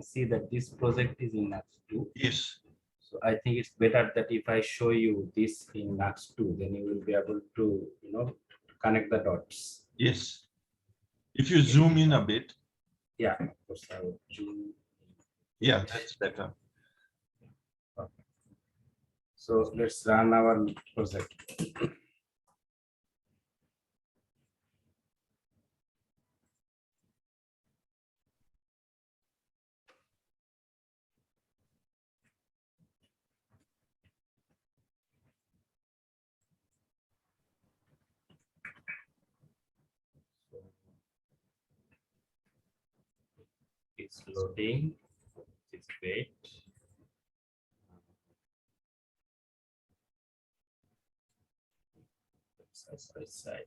see that this project is in Nuxt2. Yes. So I think it's better that if I show you this in Nuxt2, then you will be able to, connect the dots. Yes. If you zoom in a bit. Yeah, of course I will zoom. Yeah, that's better. Okay. So let's run our project. It's loading. It's great. Side.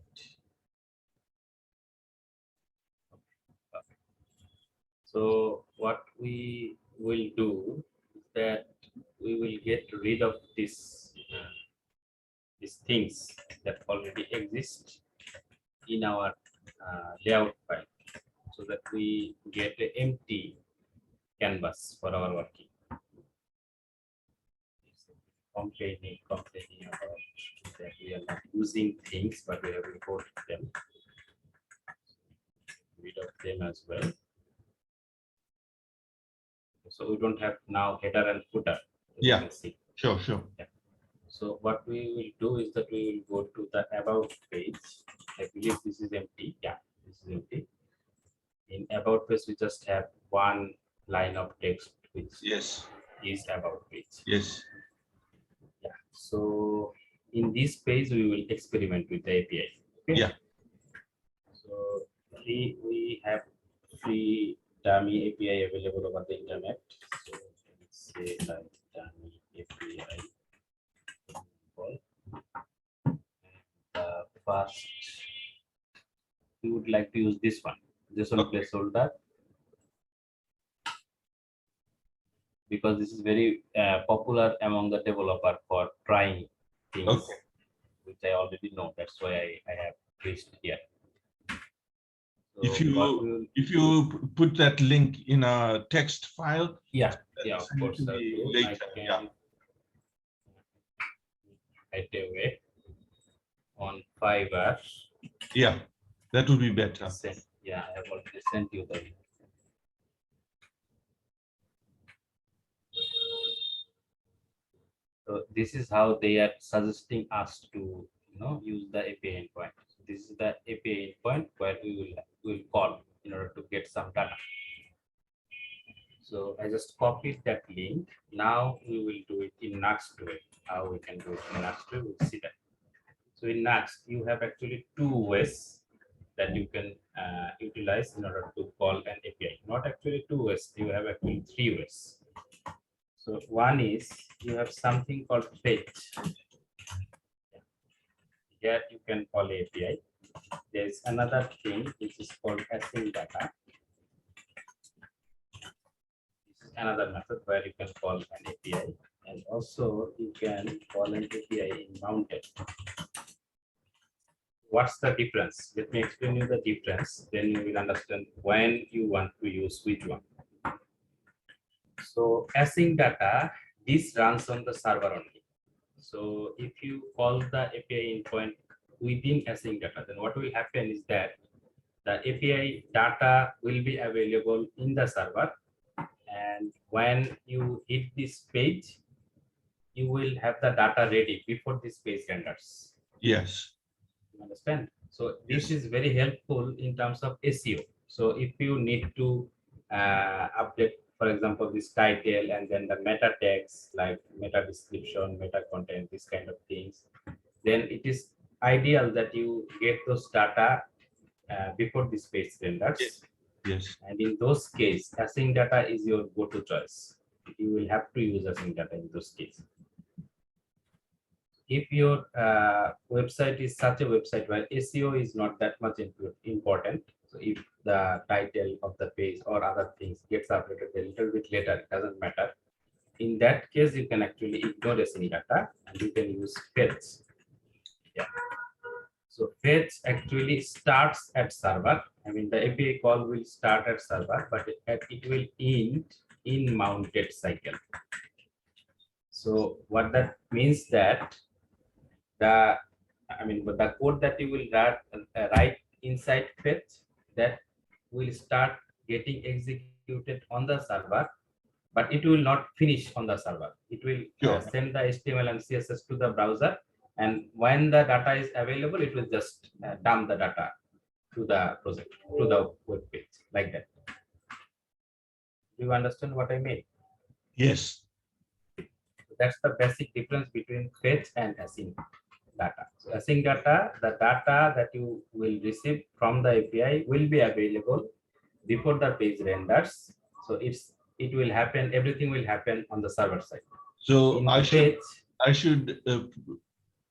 So what we will do is that we will get rid of these things that already exist in our layout file, so that we get an empty canvas for our working. Complaining about that we are not using things, but we have reported them. Rid of them as well. So we don't have now header and footer. Yeah, sure. Yeah. So what we will do is that we will go to the about page. I believe this is empty. Yeah, this is empty. In about page, we just have one line of text, which is about page. Yes. Yeah. So in this page, we will experiment with the API. Okay? Yeah. So we have free dummy API available over the internet. So let's say like dummy API. First, we would like to use this one placeholder, because this is very popular among the developer for trying things, which I already know. That's why I have placed here. So if you put that link in a text file, yeah, of course. I can right away on Fiverr. Yeah, that would be better. Yeah, I have already sent you the link. So this is how they are suggesting us to use the API endpoint. So this is the API endpoint where we will call in order to get some data. So I just copied that link. Now we will do it in Nuxt2. How we can do it in Nuxt2, we'll see that. So in Nuxt, you have actually two ways that you can utilize in order to call an API. Not actually two ways, you have actually three ways. So one is you have something called fetch. Here you can call API. There is another thing which is called async data. This is another method where you can call an API, and also you can call an API in mounted. What's the difference? Let me explain you the difference. Then you will understand when you want to use which one. So async data, this runs on the server only. So if you call the API endpoint within async data, then what will happen is that the API data will be available in the server, and when you hit this page, you will have the data ready before this page renders. Yes. You understand? So this is very helpful in terms of SEO. So if you need to update, for example, this title and then the meta tags like meta description, meta content, this kind of things, then it is ideal that you get those data before this page renders. Yes. And in those cases, async data is your go-to choice. You will have to use async data in those cases. If your website is such a website where SEO is not that much important, so if the title of the page or other things gets updated a little bit later, it doesn't matter. In that case, you can actually ignore async data and you can use fetch. Yeah. So fetch actually starts at server. I mean, the API call will start at server, but it will end in mounted cycle. So what that means that the the code that you will write inside fetch, that will start getting executed on the server, but it will not finish on the server. It will Sure. send the HTML and CSS to the browser, and when the data is available, it will just dump the data to the project, to the web page, like that. Do you understand what I mean? Yes. That's the basic difference between fetch and async data. So async data, the data that you will receive from the API will be available before the page renders. So it will happen, everything will happen on the server side. So In I fetch, should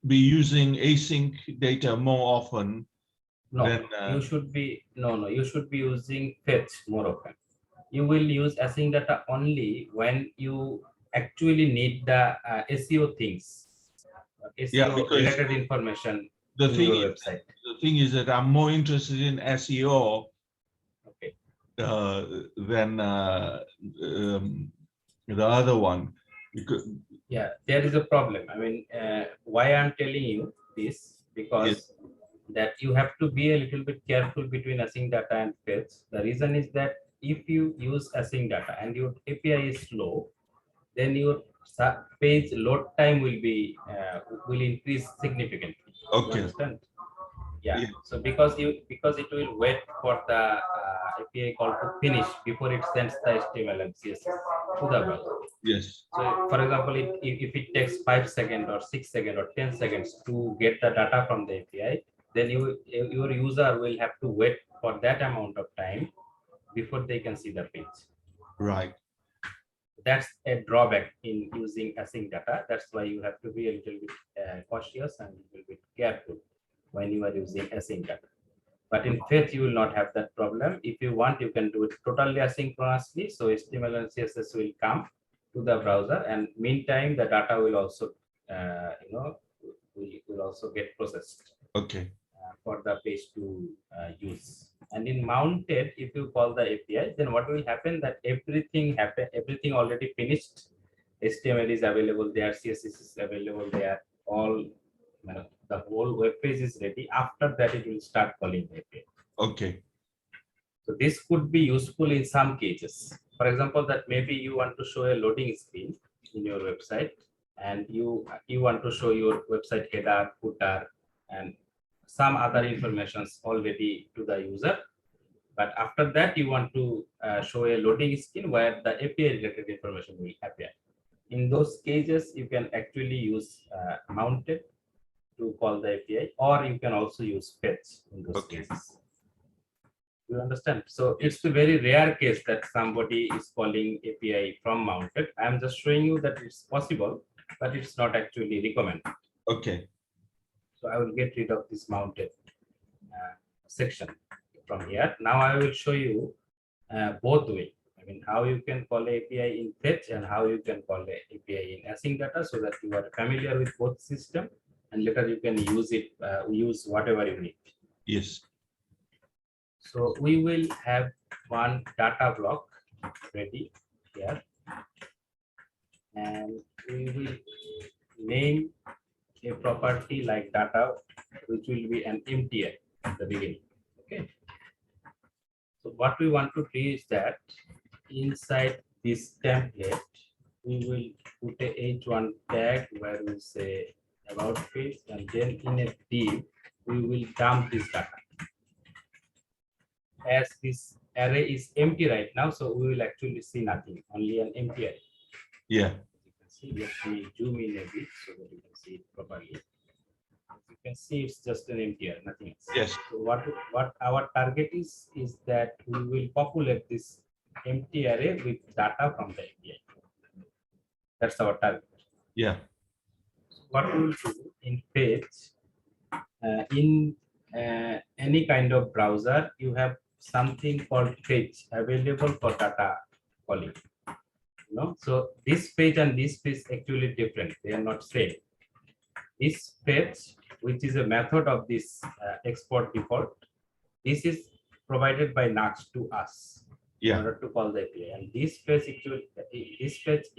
be using async data more often. no, Then, you should be you should be using fetch more often. You will use async data only when you actually need the SEO things, yeah, SEO because related information the in thing your is, website. that I'm more interested in SEO Okay. than the other one. Because, Yeah, there is a problem. Why I'm telling you this, because yes, that you have to be a little bit careful between async data and fetch. The reason is that if you use async data and your API is slow, then your page load time will increase significantly. You okay, understand? Yeah. yeah, So because it will wait for the API call to finish before it sends the HTML and CSS to the browser. yes, So for example, if it takes 5 seconds or 6 seconds or 10 seconds to get the data from the API, then your user will have to wait for that amount of time before they can see the page. right, That's a drawback in using async data. That's why you have to be a little bit cautious and a little bit careful when you are using async data. But in fetch, you will not have that problem. If you want, you can do it totally asynchronously. So HTML and CSS will come to the browser, and meantime, the data will also, will also get processed okay, for the page to use. And in mounted, if you call the API, then what will happen, that everything already finished. HTML is available there, CSS is available there, all the whole web page is ready. After that, it will start calling the API. okay, So this could be useful in some cases. For example, that maybe you want to show a loading screen in your website, and you want to show your website header, footer, and some other informations already to the user. But after that, you want to show a loading screen where the API related information will appear. In those cases, you can actually use mounted to call the API, or you can also use fetch in those okay, cases. You understand? So yes, it's a very rare case that somebody is calling API from mounted. I'm just showing you that it's possible, but it's not actually recommended. okay, So I will get rid of this mounted section from here. Now I will show you both way. How you can call API in fetch and how you can call API in async data, so that you are familiar with both system, and later you can use it, use whatever you need. yes, So we will have one data block ready here, and we will name a property like data, which will be an empty array at the beginning. Okay. So what we want to do is that inside this template, we will put a h1 tag where we say about page, and then in a div, we will dump this data. As this array is empty right now, so we will actually see nothing, only an empty array. yeah, You can see, let me zoom in a bit so that you can see it properly. As you can see, it's just an empty array, nothing else. yes, So what our target is that we will populate this empty array with data from the API. That's our target. yeah, What we will do in page, in any kind of browser, you have something called page available for data calling. So this page and this page actually different. They are not same. This page, which is a method of this export default, this is provided by Nuxt to us. in Yeah. order to call the API. And this fetch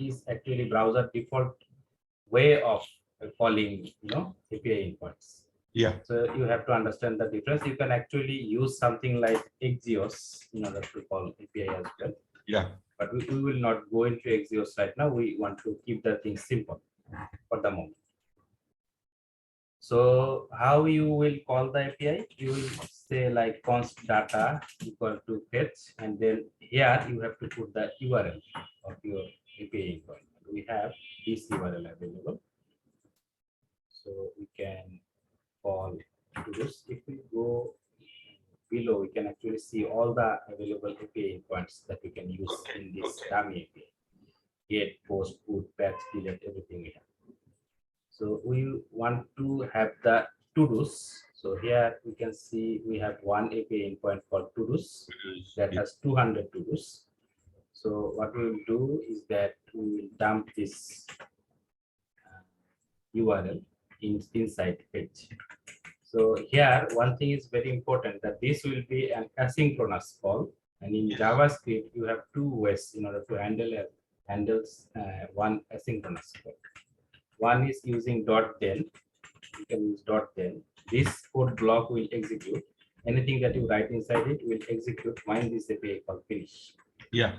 is actually browser default way of calling, API endpoints. Yeah. So you have to understand the difference. You can actually use something like Axios in order to call API as well. Yeah. But we will not go into Axios right now. We want to keep the thing simple for the moment. So how you will call the API? You will say like const data equal to fetch, and then here you have to put the URL of your API endpoint. We have this URL available. So we can call to this. If we go below, we can actually see all the available API endpoints that we can use in this dummy API. Get, post, put, patch, delete, everything we have. So we want to have the to-dos. So here we can see we have one API endpoint called to-dos that has 200 to-dos. So what we will do is that we will dump this URL inside page. So here one thing is very important, that this will be an asynchronous call, and in JavaScript you have two ways in order to handle one asynchronous call. One is using .then. You can use .then. This code block will execute. Anything that you write inside it will execute when this API call finish. Yeah.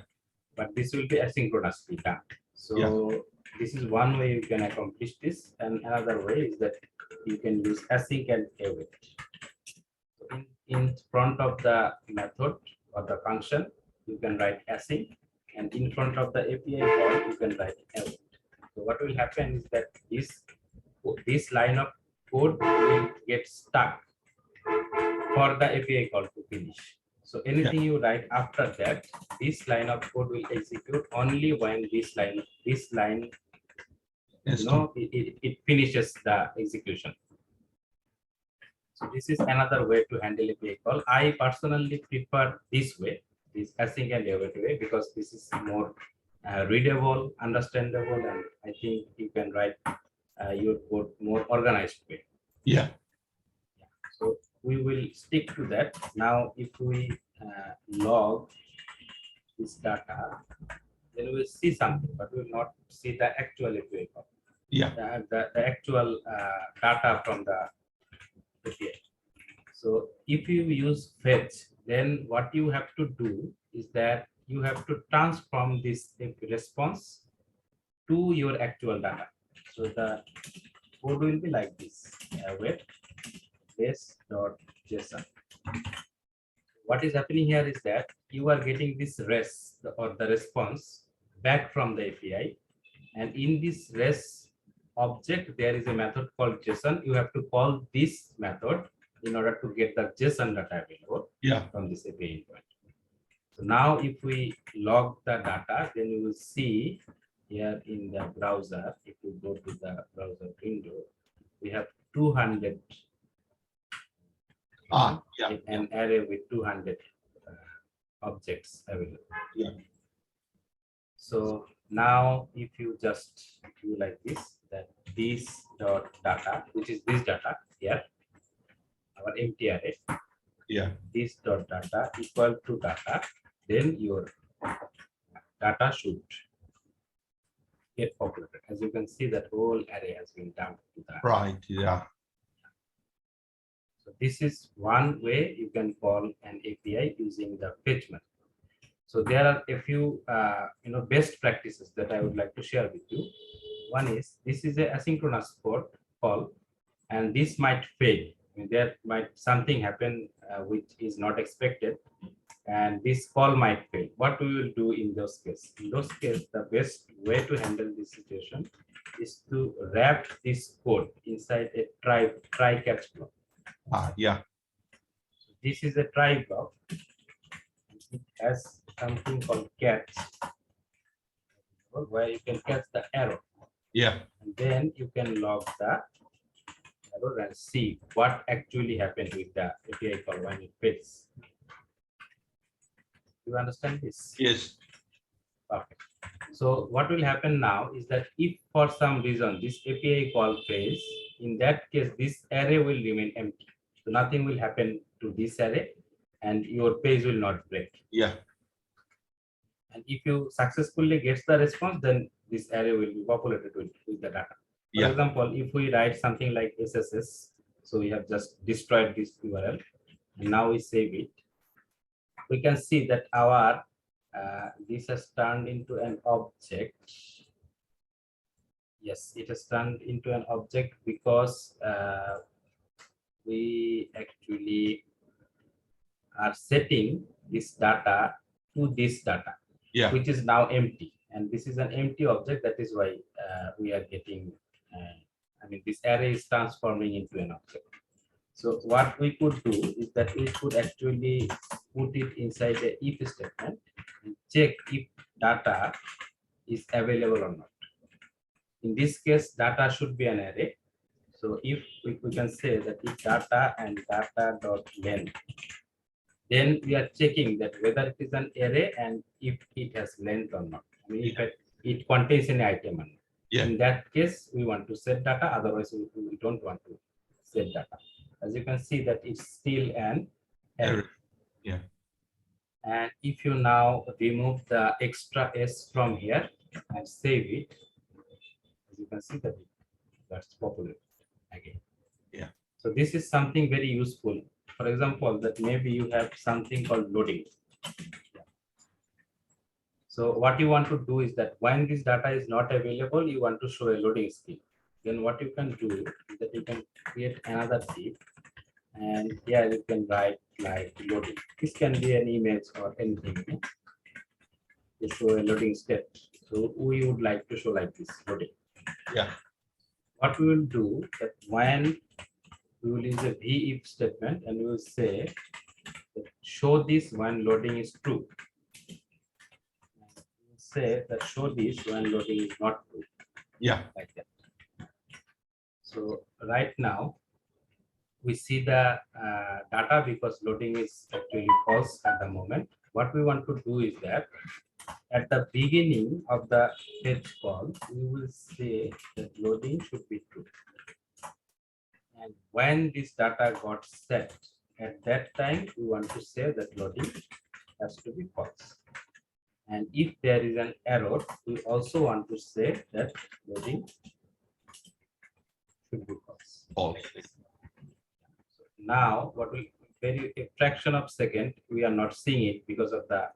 But this will be asynchronously done. So this is one way you can accomplish this, and another way is that you can use async and await. So in front of the method or the function, you can write async, and in front of the API call, you can write await. So what will happen is that this line of code will get stuck for the API call to finish. So anything you write after that, this line of code will execute only when this line it finishes the execution. So this is another way to handle API call. I personally prefer this way, this async and await way, because this is more readable, understandable, and I think you can write your code more organized way. Yeah. So we will stick to that. Now, if we log this data, then we will see something, but we will not see the actual API call. Yeah. The actual data from the API. So if you use fetch, then what you have to do is that you have to transform this response to your actual data. So the code will be like this: wait base.json. What is happening here is that you are getting this res or the response back from the API, and in this res object there is a method called JSON. You have to call this method in order to get the JSON data available from this API endpoint. So now if we log the data, then you will see here in the browser, if you go to the browser window, we have 200 an array with 200 objects available. So now if you just do like this, that this dot data, which is this data here, our empty array, this dot data equal to data, then your data should get populated. As you can see, that whole array has been dumped to that. So this is one way you can call an API using the fetch method. So there are a few best practices that I would like to share with you. One is, this is a asynchronous call, and this might fail. I mean, there might something happen which is not expected, and this call might fail. What we will do in those cases? In those cases, the best way to handle this situation is to wrap this code inside a try catch block. This is a try block. It has something called catch, where you can catch the error. And then you can log the error and see what actually happened with the API call when it fails. You understand this? Yes. Perfect. So what will happen now is that if for some reason this API call fails, in that case this array will remain empty. So nothing will happen to this array, and your page will not break. And if you successfully get the response, then this array will be populated with the data. For Yeah. example, if we write something like SSS, so we have just destroyed this URL, and now we save it, we can see that our this has turned into an object. Yes, it has turned into an object because we actually are setting this data to this data, Yeah. which is now empty. And this is an empty object. That is why we are getting, I mean, this array is transforming into an object. So what we could do is that we could actually put it inside the if statement and check if data is available or not. In this case, data should be an array. So if we can say that if data and data dot length, then we are checking that whether it is an array and if it has length or not. I mean, if it contains any item or not. Yeah. In that case, we want to set data. Otherwise, we don't want to set data. As you can see that it's still an array. Yeah. And if you now remove the extra s from here and save it, as you can see that that's popular again. Yeah. So this is something very useful. For example, that maybe you have something called loading. So what you want to do is that when this data is not available, you want to show a loading scheme. Then what you can do is that you can create another div, and here you can write like loading. This can be an image or anything to show a loading step. So we would like to show like this loading. Yeah. What we will do that when we will use a if statement and we will say that show this when loading is true. Say that show this when loading is not true. Yeah. Like that. So right now we see the data because loading is actually false at the moment. What we want to do is that at the beginning of the fetch call, we will say that loading should be true. And when this data got set, at that time, we want to say that loading has to be false. And if there is an error, we also want to say that loading should be false. False. So now, what we very a fraction of second, we are not seeing it because of the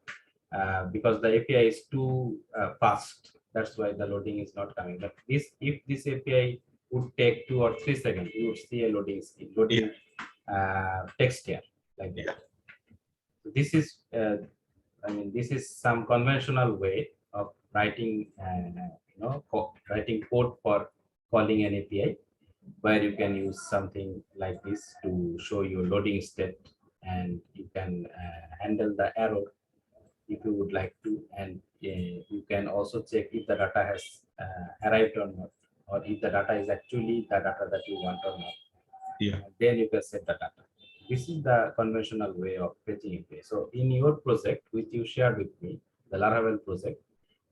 because the API is too fast. That's why the loading is not coming. But this, if this API would take 2 or 3 seconds, you would see a loading scheme, loading text here like that. So this is, I mean, this is some conventional way of writing, writing code for calling an API, where you can use something like this to show you loading state, and you can handle the error if you would like to, and you can also check if the data has arrived or not, or if the data is actually the data that you want or not. Yeah. Then you can set the data. This is the conventional way of fetching API. So in your project, which you shared with me, the Laravel project,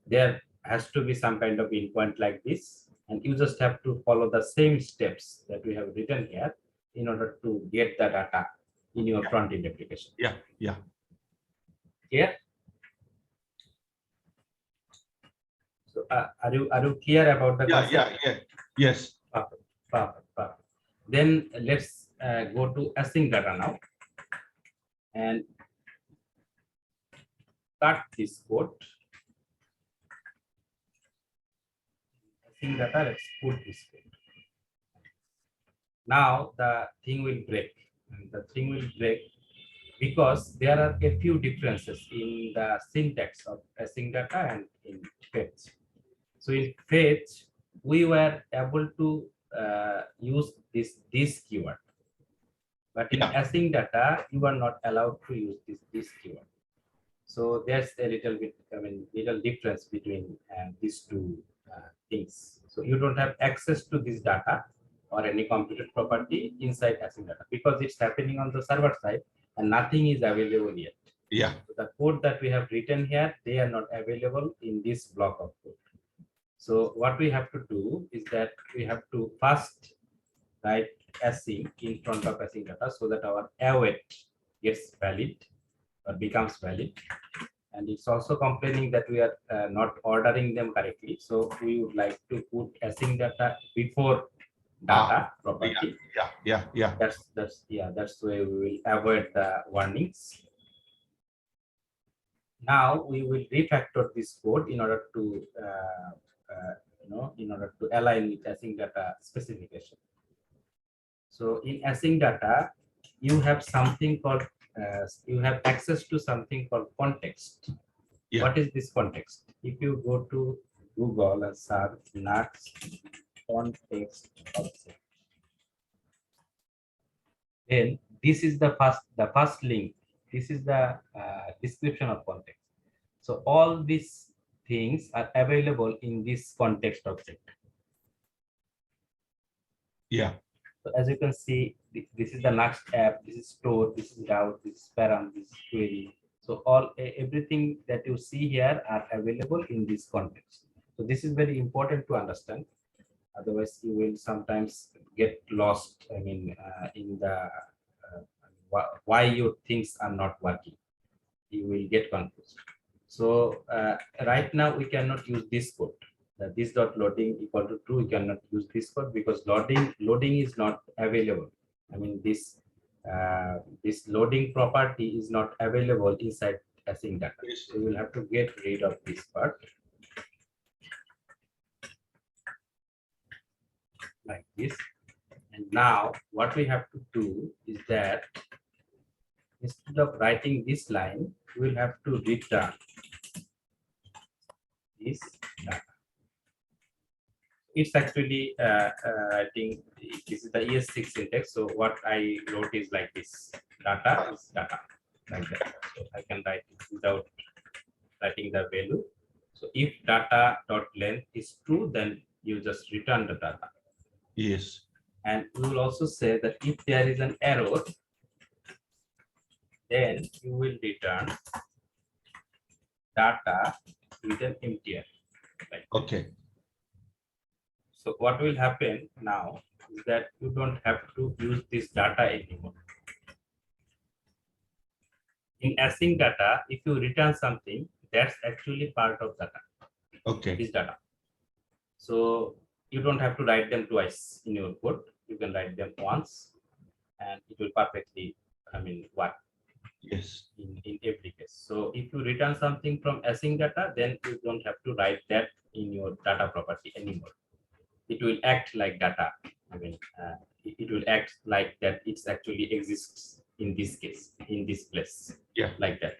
there has to be some kind of endpoint like this, and you just have to follow the same steps that we have written here in order to get the data in your front-end application. Yeah. Yeah. Clear? So are you clear about the concept? Yeah. Yes. Perfect. Then let's go to async data now and cut this code. Async data, let's put this code. Now the thing will break. And the thing will break because there are a few differences in the syntax of async data and in fetch. So in fetch, we were able to use this keyword, but in async data, you are not allowed to use this keyword. So there's a little bit, little difference between these two things. So you don't have access to this data or any computed property inside async data because it's happening on the server side and nothing is available yet. Yeah. So the code that we have written here, they are not available in this block of code. So what we have to do is that we have to first write async in front of async data so that our await gets valid or becomes valid. And it's also complaining that we are not ordering them correctly. So we would like to put async data before data property. Yeah. That's the way we will avoid the warnings. Now we will refactor this code in order to align with async data specification. So in async data, you have something called you have access to something called context. Yeah. What is this context? If you go to Google and search Nuxt context object, then this is the first link. This is the description of context. So all these things are available in this context object. Yeah. So as you can see, this is the Nuxt app, this is store, this is route, this is param, this is query. So everything that you see here are available in this context. So this is very important to understand. Otherwise, you will sometimes get lost. I mean, in the why your things are not working. You will get confused. So right now we cannot use this code. This dot loading equal to true. We cannot use this code because loading is not available. I mean this loading property is not available inside async data. So we will have to get rid of this part like this. And now what we have to do is that instead of writing this line, we will have to return this data. It's actually I think this is the ES6 syntax. So what I wrote is like this: data is data, like that. So I can write it without writing the value. So if data dot length is true, then you just return the data. Yes. And we will also say that if there is an error, then you will return data with an empty array. Right? Okay. So what will happen now is that you don't have to use this data anymore. In async data, if you return something, that's actually part of data. Okay. This data. So you don't have to write them twice in your code. You can write them once, and it will perfectly, work. Yes. In every case. So if you return something from async data, then you don't have to write that in your data property anymore. It will act like data. It will act like that it actually exists in this case, in this place. Yeah. Like that.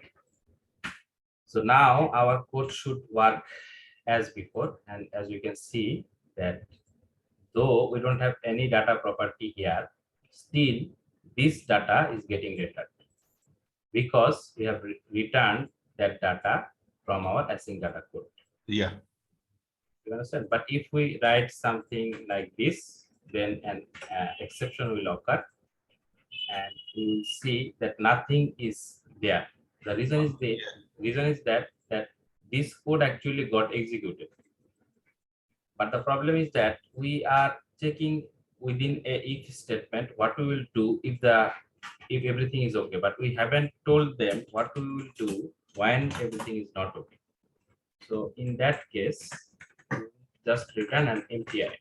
So now our code should work as before. And as you can see that though we don't have any data property here, still this data is getting returned because we have returned that data from our async data code. Yeah. You understand? But if we write something like this, then an exception will occur, and you will see that nothing is there. The reason is that this code actually got executed. But the problem is that we are checking within a if statement what we will do if everything is okay, but we haven't told them what we will do when everything is not okay. So in that case, just return an empty array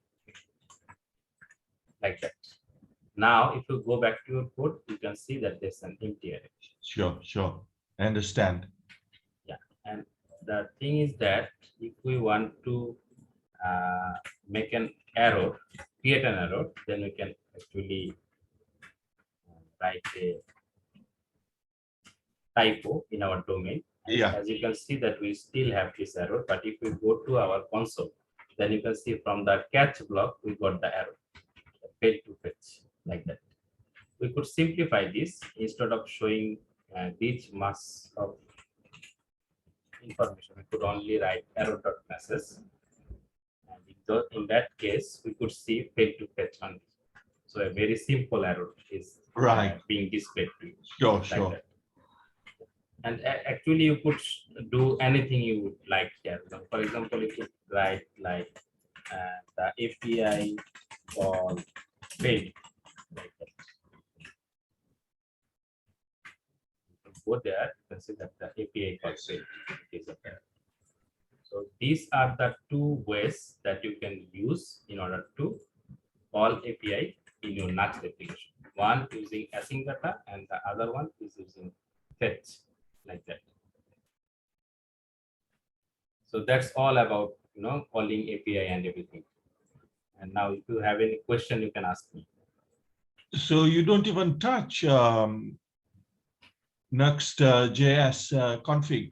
like that. Now, if you go back to your code, you can see that there's an empty array. Sure. I understand. Yeah, and the thing is that if we want to make an error, create an error, then we can actually write a typo in our domain. Yeah. As you can see that we still have this error, but if we go to our console, then you can see from the catch block, we got the error, fail to fetch, like that. We could simplify this instead of showing each mass of information. We could only write error.message. And in that case, we could see fail to fetch on. So a very simple error is being displayed to you. Sure. That. And actually, you could do anything you would like here. So for example, you could write like the API call failed. Like that. go there, you can see that the API call failed is there. So these are the two ways that you can use in order to call API in your Nuxt application. One using async data and the other one is using fetch, like that. So that's all about calling API and everything. And now if you have any question, you can ask me. So you don't even touch Nuxt.js config?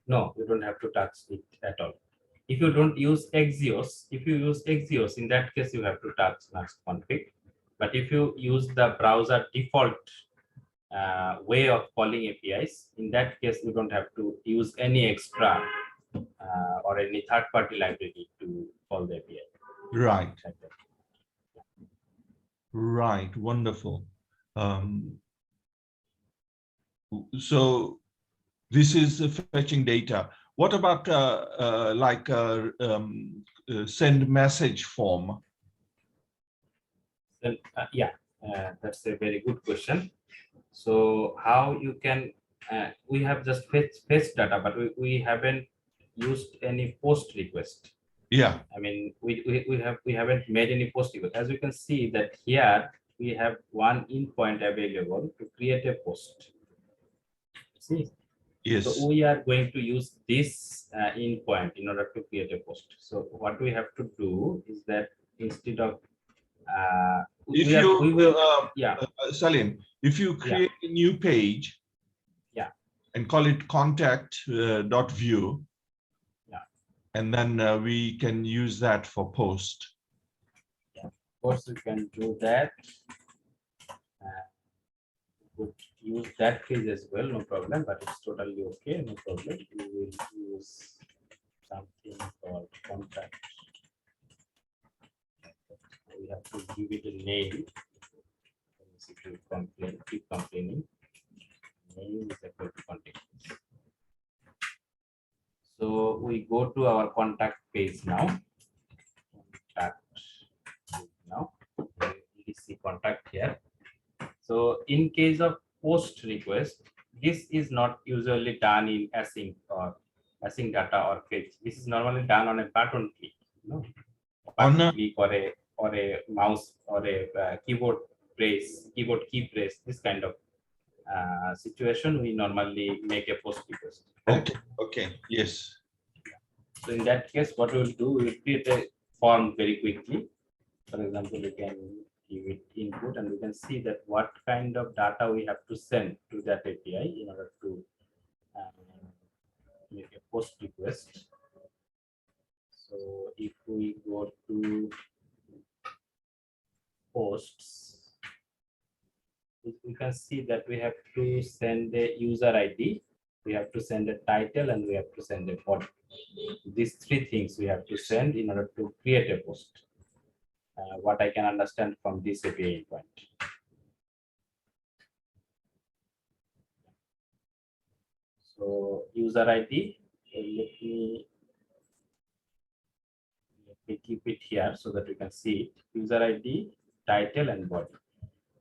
No, you don't have to touch it at all. If you don't use Axios, in that case you have to touch Nuxt config. But if you use the browser default way of calling APIs, in that case you don't have to use any extra or any third-party library to call the API. Right. Right. Wonderful. So this is fetching data. What about send message form? Then, that's a very good question. So how you can, we have just fetch data, but we haven't used any post request. Yeah. I mean, we haven't made any post request. As you can see that here we have one endpoint available to create a post. See? Yes. So we are going to use this endpoint in order to create a post. So what we have to do is that instead of Salim, if you create a new page, and call it contact.view, and then we can use that for post. Of course, we can do that. Would use that page as well, no problem, but it's totally okay, no problem. We will use something called contact. We have to give it a name. Keep complaining. Name is equal to contact. So we go to our contact page now. You see contact here. So in case of post request, this is not usually done in async or async data or fetch. This is normally done on a button click, click or a mouse or a keyboard key press. This kind of situation we normally make a post request. Okay. Okay. Yes. So in that case, what we will do, we will create a form very quickly. For example, we can give it input and we can see that what kind of data we have to send to that API in order to make a post request. So if we go to posts, we can see that we have to send a user ID, we have to send a title, and we have to send a body. These three things we have to send in order to create a post. What I can understand from this API endpoint. So user ID, let me keep it here so that we can see it. User ID, title, and body.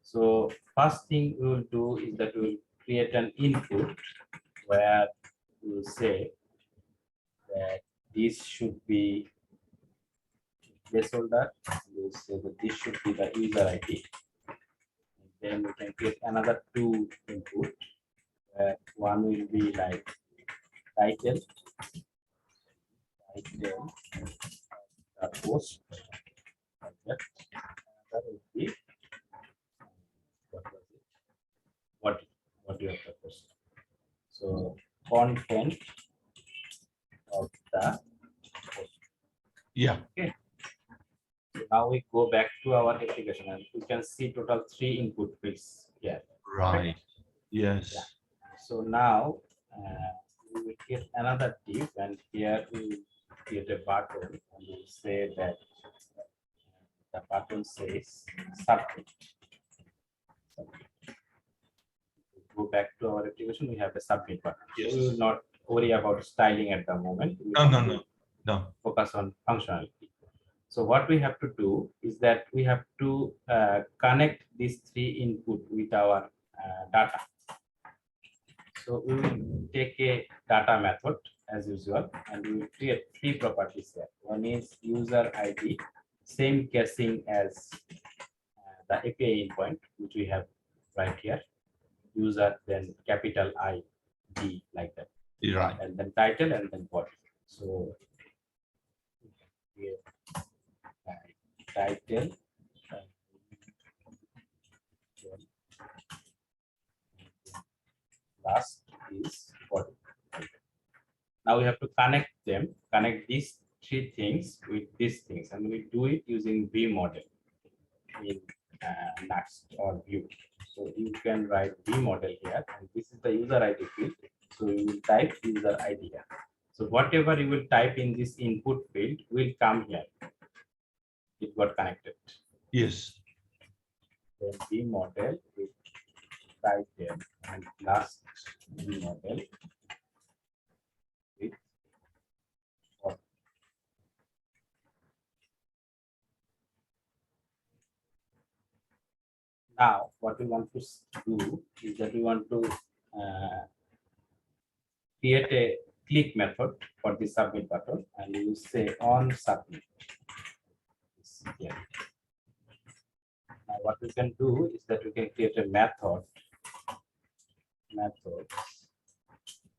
So first thing we will do is that we will create an input where we will say that this should be placeholder. We will say that this should be the user ID. And then we can create another two input. One will be like title, the post, like that. That will be what you have proposed. So content of the post. Yeah. Okay. So now we go back to our application and we can see total 3 input fields here. Right. Yes. Yeah. So now we will get another div, and here we will create a button, and we will say that the button says submit. Go back to our application, we have a submit button. Yes. So we will not worry about styling at the moment. No. Focus on functionality. So what we have to do is that we have to connect these 3 input with our data. So we will take a data method as usual, and we will create three properties there. One is user ID, same casing as the API endpoint, which we have right here. User, then capital I, D, like that. Right. And then title, and then body. So here, title, last is body. Now we have to connect them, connect these three things with these things, and we do it using V model in Nuxt or Vue. So you can write V model here, and this is the user ID field. So you will type user ID here. So whatever you will type in this input field will come here. It got connected. Yes. Then V model with title and last V model with body. Now, what we want to do is that we want to create a click method for the submit button, and we will say on submit. Here. Now, what we can do is that we can create a method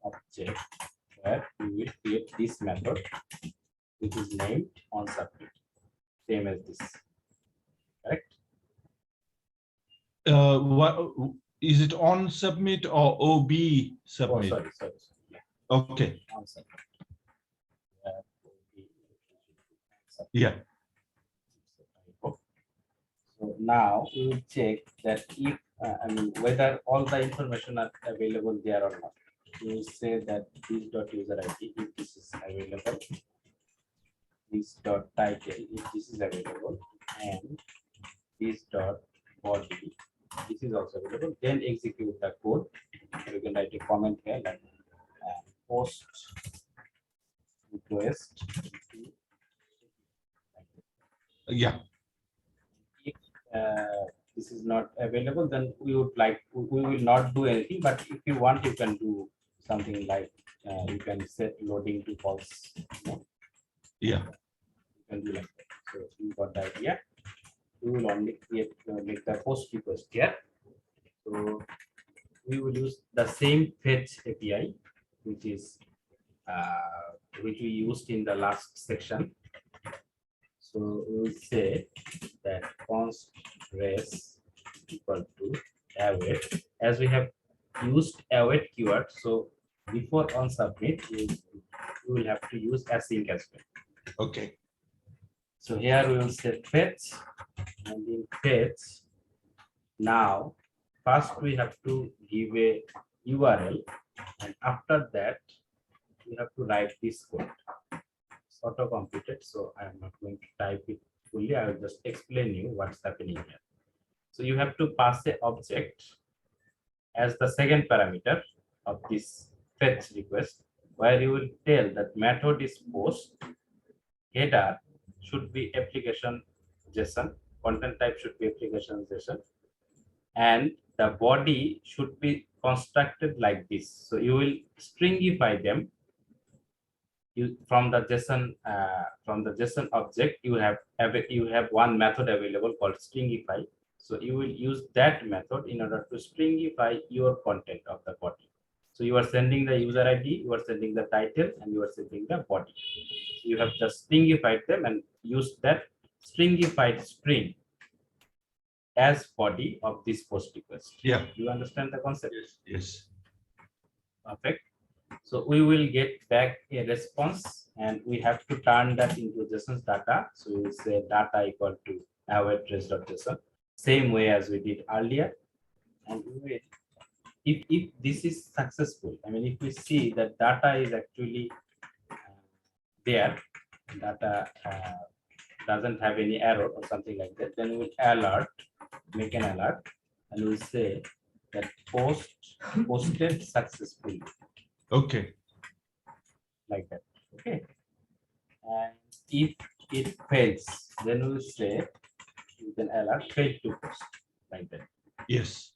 object where we will create this method, which is named on submit, same as this. Correct? What is it, on submit or OB submit? Oh, sorry. Yeah. Okay. On submit. Yeah. So now we will check that if whether all the information are available there or not. We will say that this dot user ID, if this is available, this dot title, if this is available, and this dot body, this is also available. Then execute the code. You can write a comment here like post request. Yeah. If this is not available, then we will not do anything. But if you want, you can do something like you can set loading to false. Yeah. You can do like that. So you got the idea. We will only create make the post request here. So we will use the same fetch API, which we used in the last section. So we will say that const res equal to await, as we have used await keyword. So before on submit, we will have to use async as well. Okay. So here we will say fetch, and in fetch, now first we have to give a URL, and after that we have to write this code. It's auto completed, so I am not going to type it fully. I will just explain you what's happening here. So you have to pass the object as the second parameter of this fetch request, where you will tell that method is post, header should be application JSON, content type should be application JSON, and the body should be constructed like this. So you will stringify them. From the JSON object, you have one method available called stringify. So you will use that method in order to stringify your content of the body. So you are sending the user ID, you are sending the title, and you are sending the body. You have just stringified them and used that stringified string as body of this post request. Yeah. Do you understand the concept? Yes. Perfect. So we will get back a response, and we have to turn that into JSON data. So we will say data equal to await trace.json, same way as we did earlier. And we will, if this is successful, if we see that data is actually there, data doesn't have any error or something like that, then we will make an alert, and we'll say that posted successfully. Okay. Like that. Okay. And if it fails, then we'll say you can alert failed to post, like that. Yes.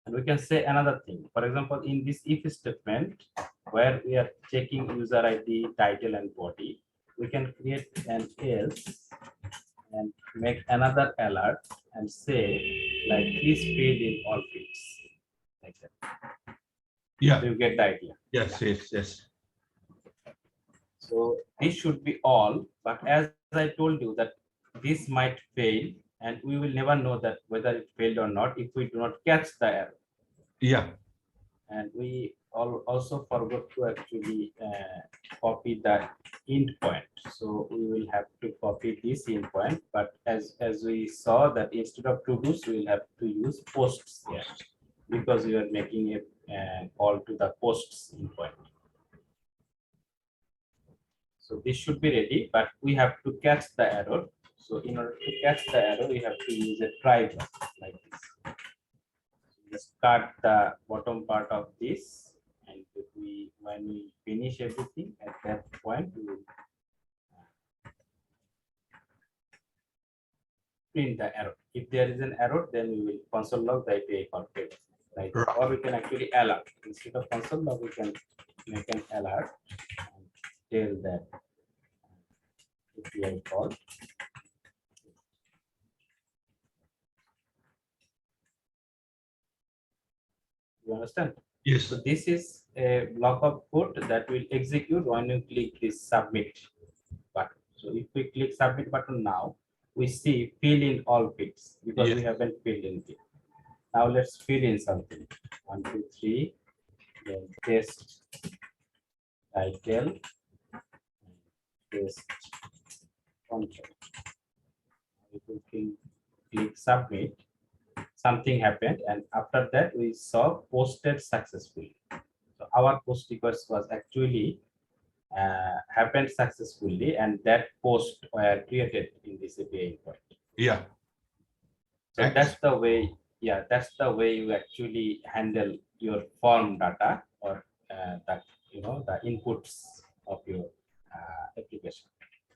And we can say another thing. For example, in this if statement, where we are checking user ID, title, and body, we can create an else and make another alert and say, like, please fill in all fields. Like that. Yeah. So you get the idea. Yes, yes, yes. So this should be all, but as I told you that this might fail, and we will never know that whether it failed or not if we do not catch the error. Yeah. And we also forgot to actually copy the endpoint. So we will have to copy this endpoint, but as we saw that instead of to do's, we will have to use posts here because we are making a call to the posts endpoint. So this should be ready, but we have to catch the error. So in order to catch the error, we have to use a try block like this. Just cut the bottom part of this, and when we finish everything at that point, we will print the error. If there is an error, then we will console log the API call failed. Right? Or we can actually alert. Instead of console log, we can make an alert and tell that API call. You understand? Yes. So this is a block of code that will execute when you click this submit button. So if we click submit button now, we see fill in all fields because we haven't filled in it. Now let's fill in something. 1, 2, 3. Then test title, test content. If we click submit, something happened, and after that we saw posted successfully. So our post request was actually happened successfully, and that post were created in this API endpoint. Yeah. So that's the way. Yeah, that's the way you actually handle your form data or that the inputs of your application.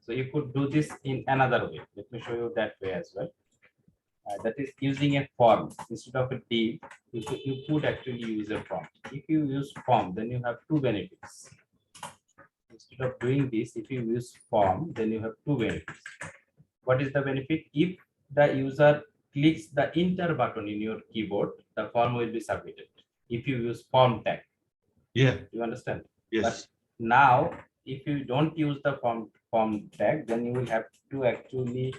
So you could do this in another way. Let me show you that way as well. That is using a form instead of a div. You could actually use a form. If you use form, then you have two benefits. Instead of doing this, if you use form, then you have two benefits. What is the benefit? If the user clicks the enter button in your keyboard, the form will be submitted. If you use form tag. Yeah. You understand? Yes. But now, if you don't use the form tag, then you will have to actually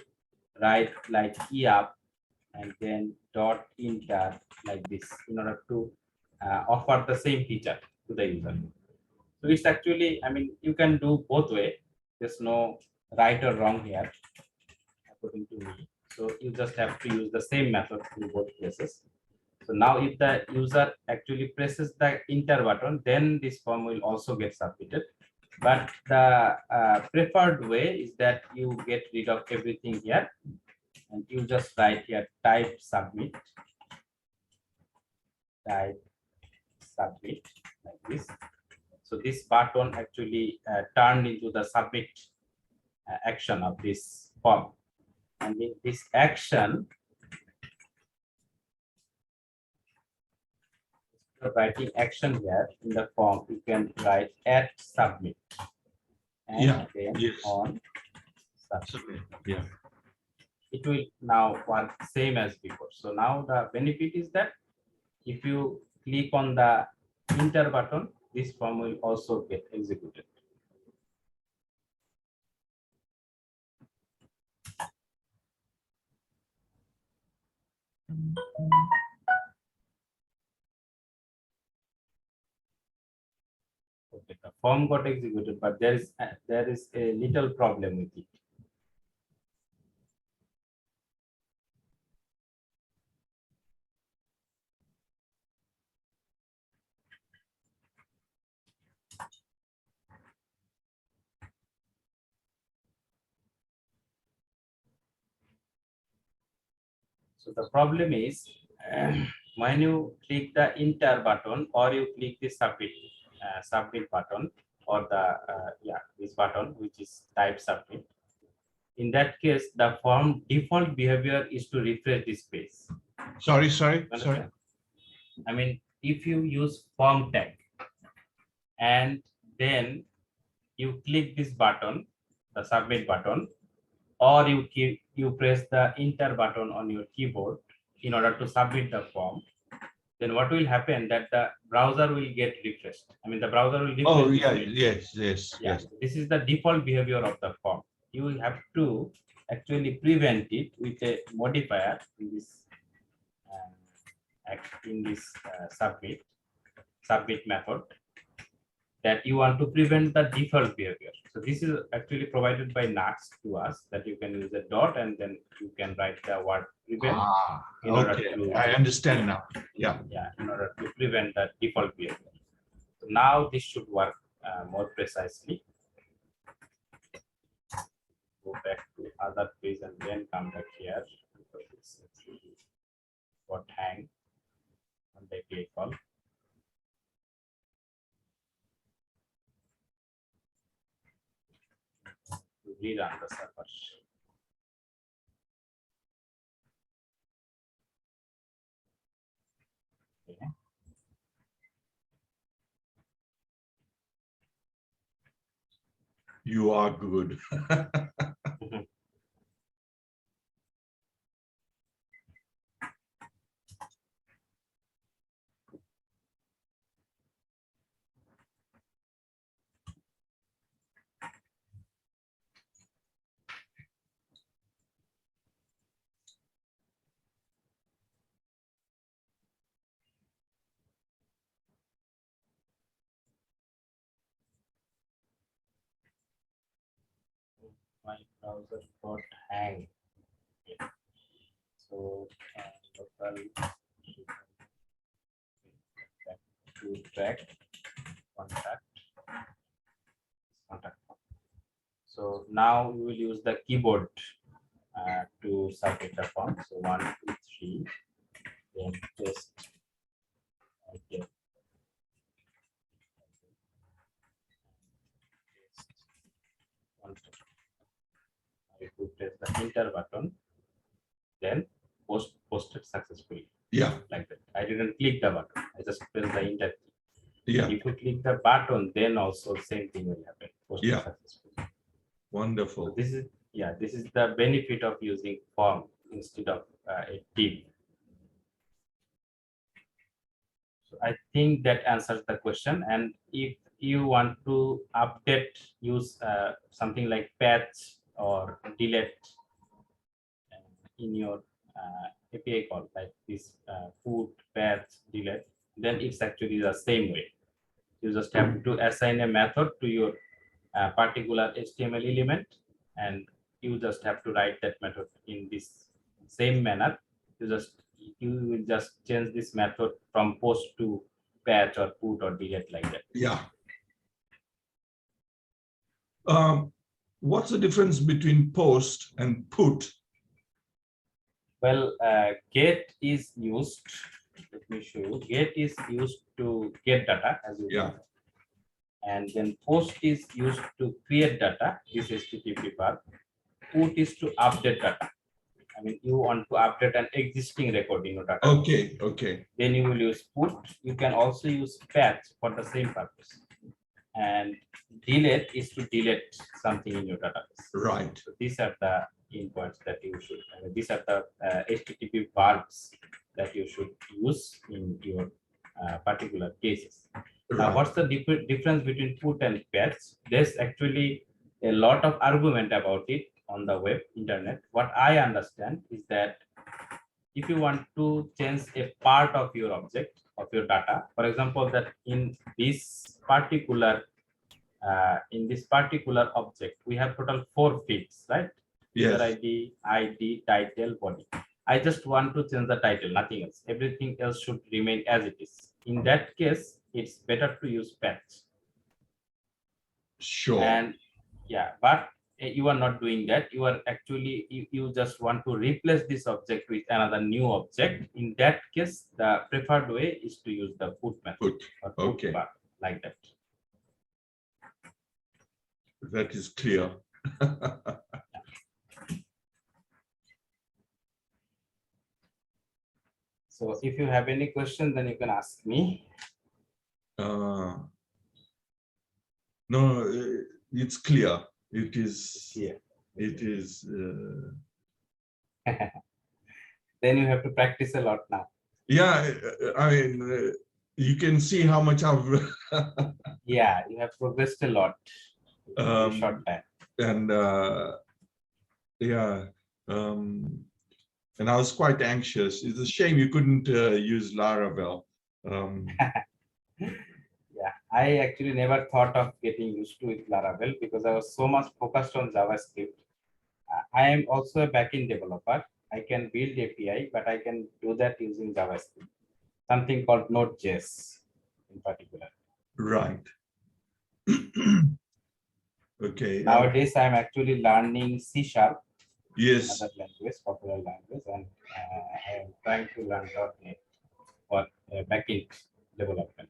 write like key up and then dot enter like this in order to offer the same feature to the user. So it's actually, I mean, you can do both way. There's no right or wrong here, according to me. So you just have to use the same method in both places. So now if the user actually presses the enter button, then this form will also get submitted. But the preferred way is that you get rid of everything here and you just write here type submit like this. So this button actually turned into the submit action of this form, and in this action, writing action here in the form, you can write at submit and then on submit. Yeah. It will now work same as before. So now the benefit is that if you click on the enter button, this form will also get executed. Okay, the form got executed, but there is a little problem with it. So the problem is when you click the enter button or you click the submit button or the this button which is type submit. In that case, the form default behavior is to refresh this page. Sorry. I mean, if you use form tag and then you click this button, the submit button, or you press the enter button on your keyboard in order to submit the form, then what will happen that the browser will get refreshed. I mean, the browser will refresh. Oh, yeah, yes. Yeah, this is the default behavior of the form. You will have to actually prevent it with a modifier in this submit method, that you want to prevent the default behavior. So this is actually provided by Nuxt to us, that you can use a dot and then you can write the word prevent. In order to, I understand now. Yeah, in order to prevent the default behavior. So now this should work more precisely. Go back to other page and then come back here. Got hang on the API call. To rerun the server. Okay. You are good. My browser got hang. Okay. So local to track contact. So now we will use the keyboard to submit the form. So 1, 2, 3, then paste. Okay. I will press the enter button, then posted successfully. Yeah, like that. I didn't click the button. I just pressed the enter key. Yeah. If you click the button, then also same thing will happen. Posted successfully. Wonderful. So this is the benefit of using form instead of a div. So I think that answers the question. And if you want to update, use something like patch or delete in your API call, like this put, patch, delete, then it's actually the same way. You just have to assign a method to your particular HTML element, and you just have to write that method in this same manner. You will just change this method from post to patch or put or delete like that. Yeah. What's the difference between post and put? Well, get is used. Let me show you. Get is used to get data, as you know. And then post is used to create data. This is HTTP verb. Put is to update data. I mean, you want to update an existing record in your data. Okay, okay. Then you will use put. You can also use patch for the same purpose. And delete is to delete something in your database. Right. So these are the endpoints that you should. These are the HTTP verbs that you should use in your particular cases. Now, what's the difference between put and patch? There's actually a lot of argument about it on the web, internet. What I understand is that if you want to change a part of your object, of your data, for example, that in this particular object, we have total 4 fields, right? Yes. User ID, title, body. I just want to change the title, nothing else. Everything else should remain as it is. In that case, it's better to use patch. Sure. And yeah, but you are not doing that. You are actually, you just want to replace this object with another new object. In that case, the preferred way is to use the put method. Or put bar, like that. That is clear. So if you have any question, then you can ask me. No, it's clear. It is. Yeah. It is. Then you have to practice a lot now. Yeah, I mean, you can see how much I've. Yeah, you have progressed a lot in a very short time. And yeah, and I was quite anxious. It's a shame you couldn't use Laravel. Yeah, I actually never thought of getting used to with Laravel because I was so much focused on JavaScript. I am also a backend developer. I can build API, but I can do that using JavaScript. Something called Node.js in particular. Right. Okay. Nowadays, I'm actually learning C#, Yes. another language, popular language, and I am trying to learn .NET for backend development.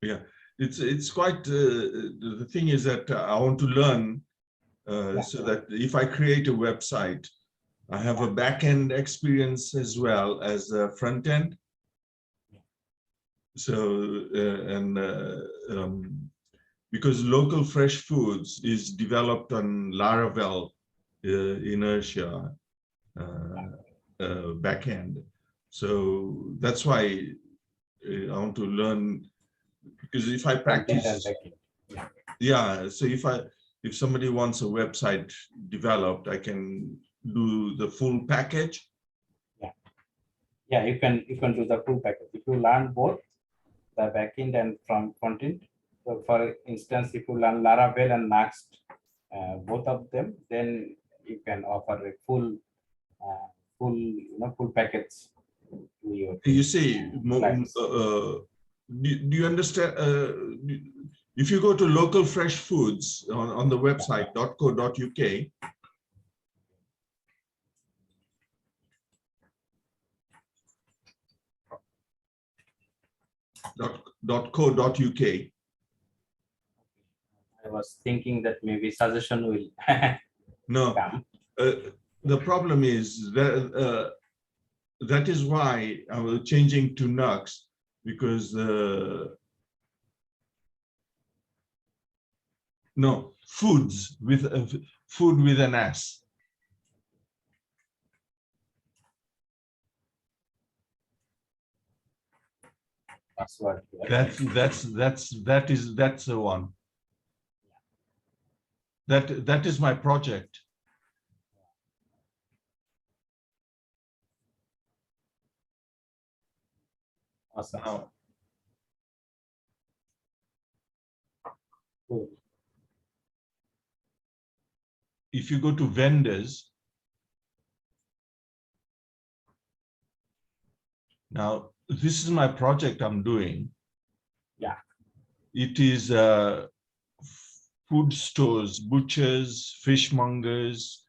Yeah, it's quite. The thing is that I want to learn so that if I create a website, I have a back-end experience as well as a front end. So because local fresh foods is developed on Laravel inertia backend. So that's why I want to learn, because if I practice, yeah. So if somebody wants a website developed, I can do the full package. Yeah, you can do the full package if you learn both the backend and front end. So for instance, if you learn Laravel and Nuxt, both of them, then you can offer a full full package to your You see, clients. do you understand? If you go to local fresh foods on the website .co.uk, .co.uk. I was thinking that maybe suggestion will No, come. the problem is that that is why I was changing to Nuxt, because no, foods with food with an S. Password. That's the one. That is my project. Awesome. Now, Cool. if you go to vendors, now this is my project I'm doing. Yeah. It is food stores, butchers, fishmongers,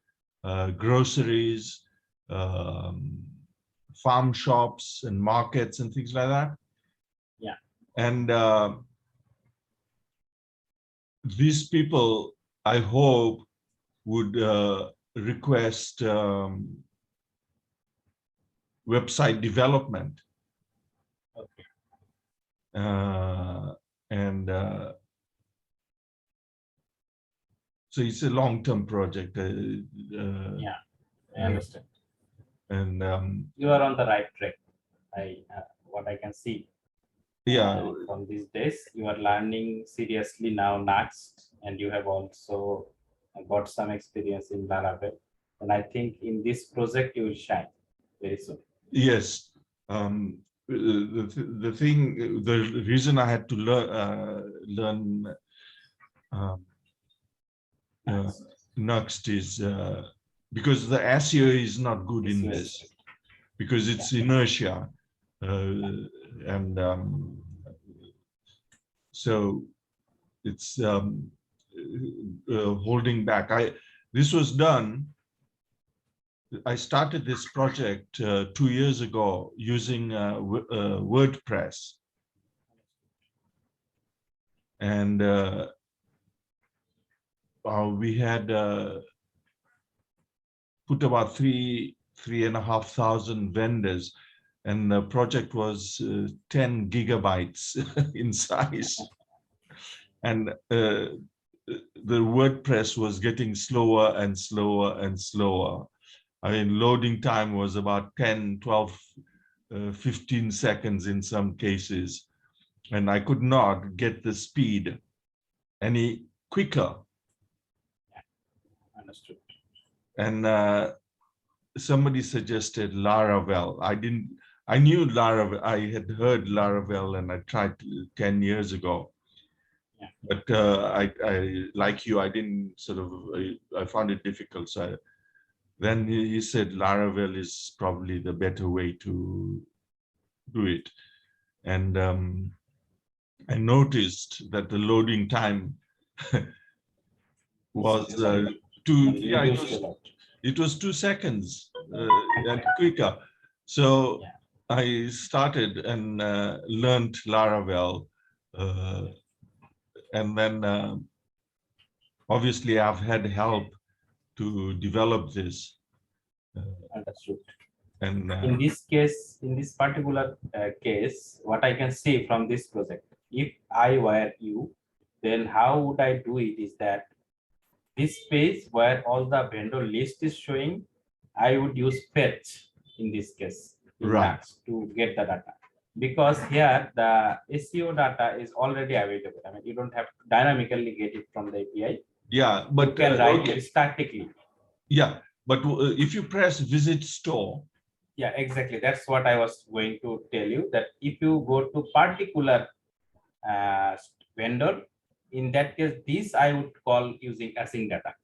groceries, farm shops and markets and things like that. Yeah. And these people, I hope, would request website development. Okay. And so it's a long-term project. Yeah, I understand. And you are on the right track. What I can see. Yeah. From these days, you are learning seriously now Nuxt, and you have also got some experience in Laravel. And I think in this project you will shine very soon. Yes. The reason I had to learn Nuxt is because the SEO is not good in this, because it's inertia, and so it's holding back. This was done. I started this project 2 years ago using WordPress, and we had put about 3 3,500 vendors, and the project was 10 gigabytes in size. And the WordPress was getting slower and slower and slower. I mean, loading time was about 10, 12, 15 seconds in some cases. And I could not get the speed any quicker. Understood. And somebody suggested Laravel. I knew Laravel, I had heard Laravel, and I tried 10 years ago. Yeah. But I like you, I didn't sort of, I found it difficult. So then he said Laravel is probably the better way to do it. And I noticed that the loading time was it was 2 seconds and quicker. So yeah. I started and learned Laravel. And then obviously I've had help to develop this. Understood. And in this particular case, what I can say from this project, if I were you, then how would I do it is that this page where all the vendor list is showing, I would use fetch in this case in right Nuxt to get the data, because here the SEO data is already available. I mean, you don't have to dynamically get it from the API. Yeah, but you can write it statically. Yeah, but if you press visit store. Yeah, exactly. That's what I was going to tell you, that if you go to particular vendor, in that case, this I would call using async data,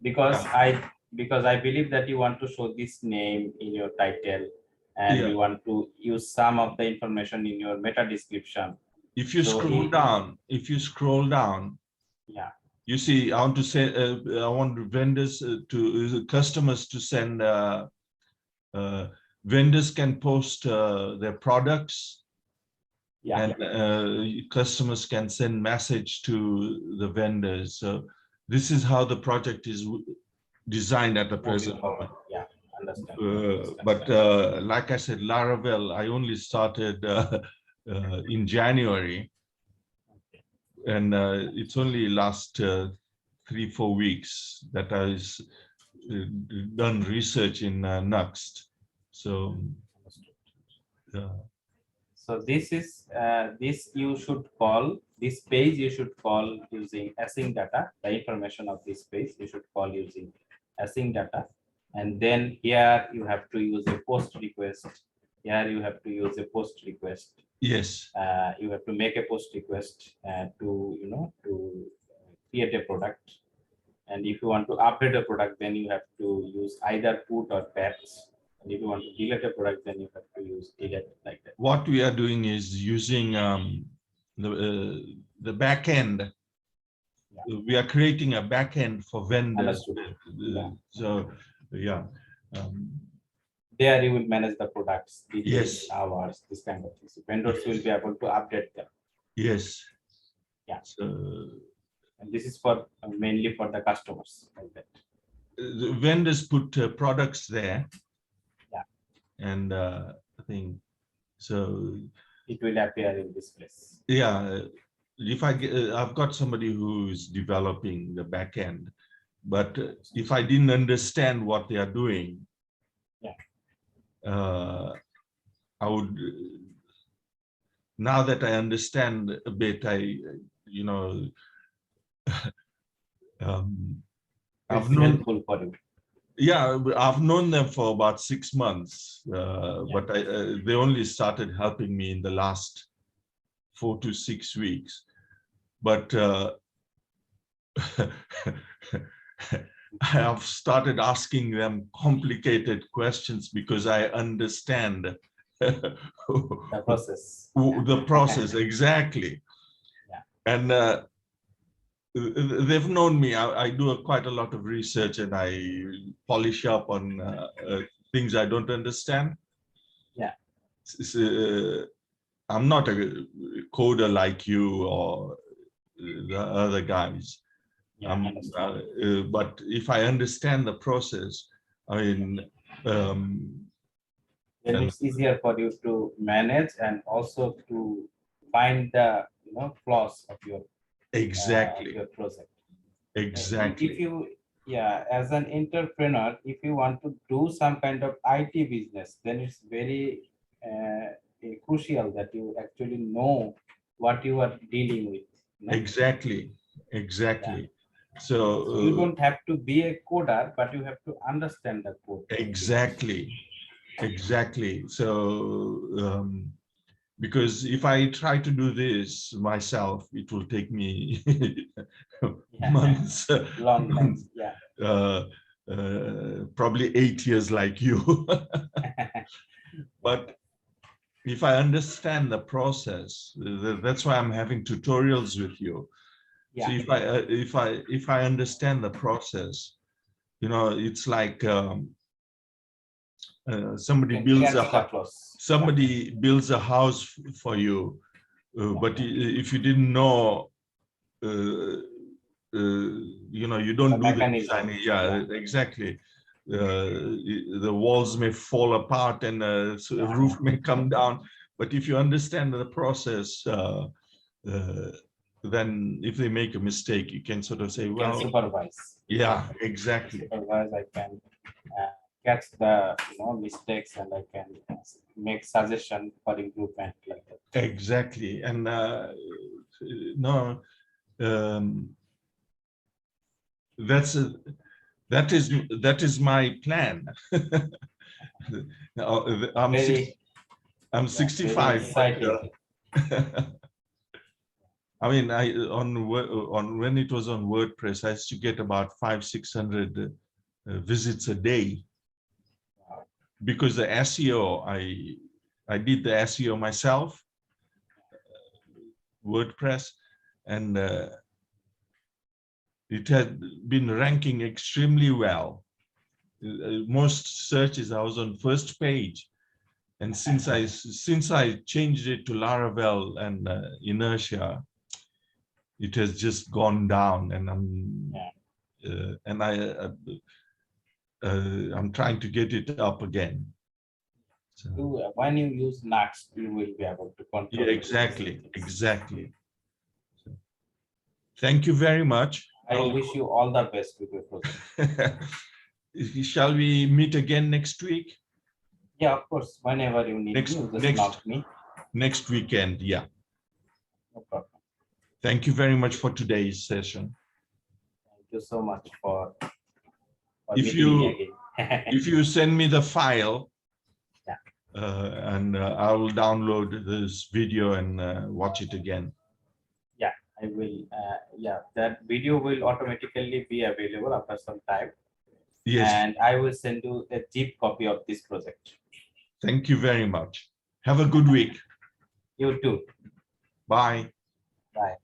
because I believe that you want to show this name in your title, and you want to use some of the information in your meta description. If you scroll down, yeah, you see, I want to say, I want vendors customers to send. Vendors can post their products, and customers can send message to the vendors. So this is how the project is designed at the present moment. Yeah, understand. But like I said, Laravel, I only started in January, and it's only last 3-4 weeks that I've done research in Nuxt. So so this is this you should call, this page you should call using async data. The information of this page you should call using async data, and then here you have to use a post request. Here you have to use a post request. Yes. You have to make a post request to create a product. And if you want to update a product, then you have to use either put or patch. And if you want to delete a product, then you have to use delete, like that. What we are doing is using the back end. Yeah. We are creating a back end for vendors. So, yeah. There you will manage the products, yes, hours, this kind of things. Vendors will be able to update them. Yes. Yeah. So, and this is for mainly for the customers, like that. The vendors put products there. Yeah. And I think so. It will appear in this place. Yeah. If I've got somebody who is developing the back end, but if I didn't understand what they are doing, I would. Now that I understand a bit, I've known. For you. Yeah, I've known them for about 6 months, but they only started helping me in the last 4 to 6 weeks. But I have started asking them complicated questions because I understand the process. The process, exactly. Yeah. And they've known me. I do quite a lot of research, and I polish up on things I don't understand. Yeah. I'm not a coder like you or the other guys. Yeah, but if I understand the process, I mean, Then and it's easier for you to manage and also to find the flaws of exactly, your project. exactly, If you, yeah, as an entrepreneur, if you want to do some kind of IT business, then it's very crucial that you actually know what you are dealing with. exactly, Yeah. exactly. So you So don't have to be a coder, but you have to understand the code. exactly, exactly. So because if I try to do this myself, it will take me months, Long times. Yeah. uh, probably 8 years like you. But if I understand the process, that's why I'm having tutorials with you. So Yeah. if I understand the process, it's like somebody builds a house for you, but if you didn't know, you don't do the design. Yeah, exactly. The walls may fall apart and so the roof may come down. But if you understand the process, then if they make a mistake, you can sort of say, well, supervise. yeah, exactly. Supervise, I can catch the mistakes and I can make suggestion for improvement like that. Exactly. And no, that is my plan. I'm 65. I mean, on when it was on WordPress, I used to get about 500-600 visits a day, because the SEO, I did the SEO myself, WordPress, and it had been ranking extremely well. Most searches, I was on first page, and since I changed it to Laravel and Inertia, it has just gone down, and I'm trying to get it up again. So, when you use Nuxt, you will be able to control. yeah, exactly. So, thank you very much. I wish you all the best with your project. Shall we meet again next week? Yeah, of course. Whenever you need me. Next weekend, yeah. No problem. Thank you very much for today's session. Thank you so much for if you send me the file, and I will download this video and watch it again. Yeah, I will. Yeah, that video will automatically be available after some time. Yes. And I will send you a zip copy of this project. Thank you very much. Have a good week. You too. Bye. Bye.